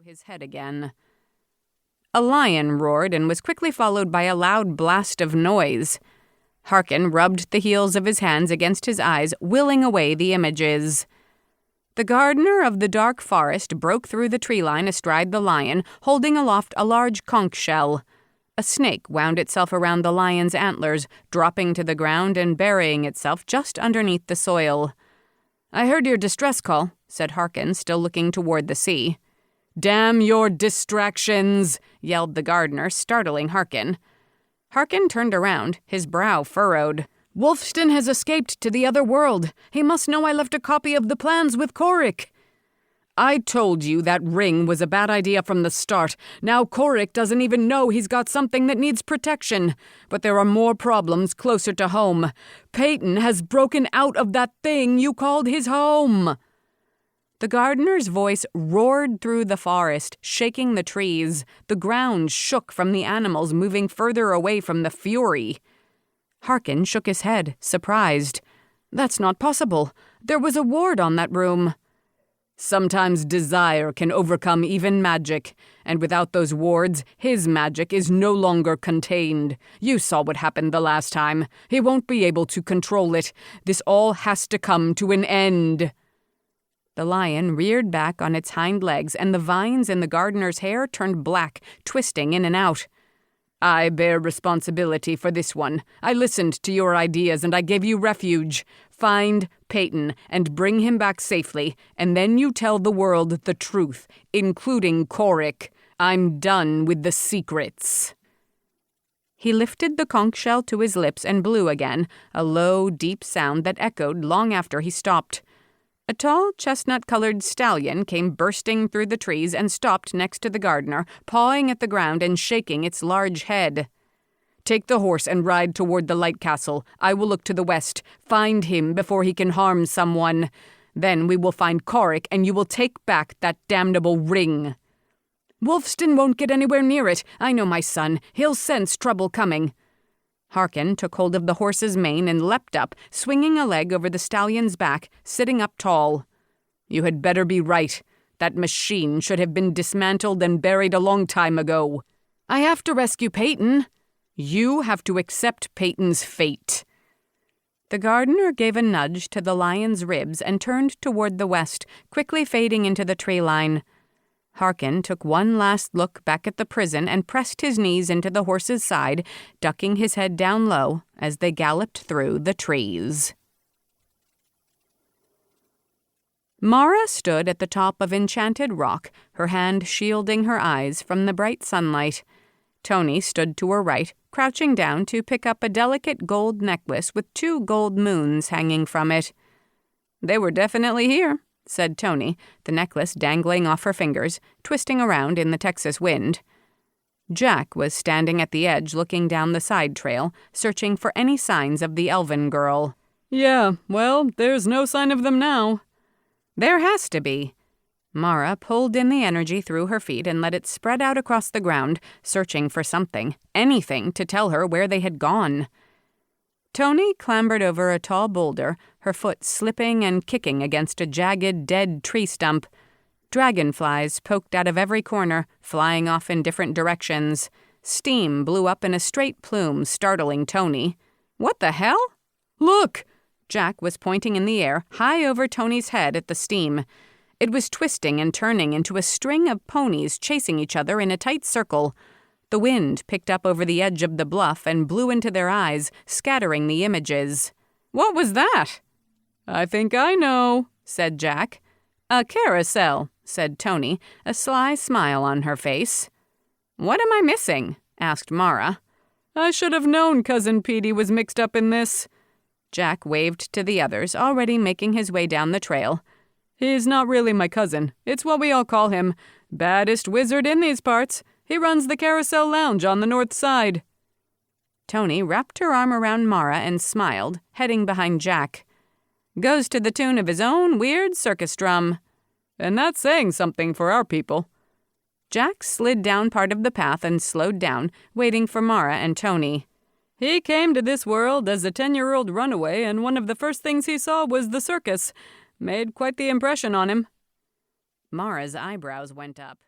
his head again. A lion roared and was quickly followed by a loud blast of noise. Harkin rubbed the heels of his hands against his eyes, willing away the images. The gardener of the dark forest broke through the tree line astride the lion, holding aloft a large conch shell. A snake wound itself around the lion's antlers, dropping to the ground and burying itself just underneath the soil. "I heard your distress call," said Harkin, still looking toward the sea. "Damn your distractions!" yelled the gardener, startling Harkin. Harkin turned around, his brow furrowed. "Wolfston has escaped to the other world. He must know I left a copy of the plans with Correk." "I told you that ring was a bad idea from the start. Now Correk doesn't even know he's got something that needs protection. But there are more problems closer to home. Peyton has broken out of that thing you called his home." The gardener's voice roared through the forest, shaking the trees. The ground shook from the animals moving further away from the fury. Harkin shook his head, surprised. "That's not possible. There was a ward on that room." "Sometimes desire can overcome even magic, and without those wards, his magic is no longer contained. You saw what happened the last time. He won't be able to control it. This all has to come to an end." The lion reared back on its hind legs, and the vines in the gardener's hair turned black, twisting in and out. "I bear responsibility for this one. I listened to your ideas and I gave you refuge. Find Peyton and bring him back safely, and then you tell the world the truth, including Correk. I'm done with the secrets." He lifted the conch shell to his lips and blew again, a low, deep sound that echoed long after he stopped. A tall, chestnut-colored stallion came bursting through the trees and stopped next to the gardener, pawing at the ground and shaking its large head. "Take the horse and ride toward the light castle. I will look to the west. Find him before he can harm someone. Then we will find Correk and you will take back that damnable ring." "Wolfston won't get anywhere near it. I know my son. He'll sense trouble coming." Harkin took hold of the horse's mane and leapt up, swinging a leg over the stallion's back, sitting up tall. "You had better be right. That machine should have been dismantled and buried a long time ago." "I have to rescue Peyton." "You have to accept Peyton's fate." The gardener gave a nudge to the lion's ribs and turned toward the west, quickly fading into the tree line. Harkin took one last look back at the prison and pressed his knees into the horse's side, ducking his head down low as they galloped through the trees. Mara stood at the top of Enchanted Rock, her hand shielding her eyes from the bright sunlight. Tony stood to her right, crouching down to pick up a delicate gold necklace with 2 gold moons hanging from it. "They were definitely here," said Tony, the necklace dangling off her fingers, twisting around in the Texas wind. Jack was standing at the edge looking down the side trail, searching for any signs of the elven girl. "Yeah, well, there's no sign of them now." "There has to be." Mara pulled in the energy through her feet and let it spread out across the ground, searching for something, anything to tell her where they had gone. Tony clambered over a tall boulder, her foot slipping and kicking against a jagged, dead tree stump. Dragonflies poked out of every corner, flying off in different directions. Steam blew up in a straight plume, startling Tony. "What the hell?" "Look!" Jack was pointing in the air, high over Tony's head at the steam. It was twisting and turning into a string of ponies chasing each other in a tight circle. The wind picked up over the edge of the bluff and blew into their eyes, scattering the images. "What was that?" "I think I know," said Jack. "A carousel," said Tony, a sly smile on her face. "What am I missing?" asked Mara. "I should have known Cousin Petey was mixed up in this." Jack waved to the others, already making his way down the trail. "He's not really my cousin. It's what we all call him. Baddest wizard in these parts. He runs the Carousel Lounge on the north side." Tony wrapped her arm around Mara and smiled, heading behind Jack. "Goes to the tune of his own weird circus drum." "And that's saying something for our people." Jack slid down part of the path and slowed down, waiting for Mara and Tony. "He came to this world as a 10-year-old runaway, and one of the first things he saw was the circus. Made quite the impression on him." Mara's eyebrows went up.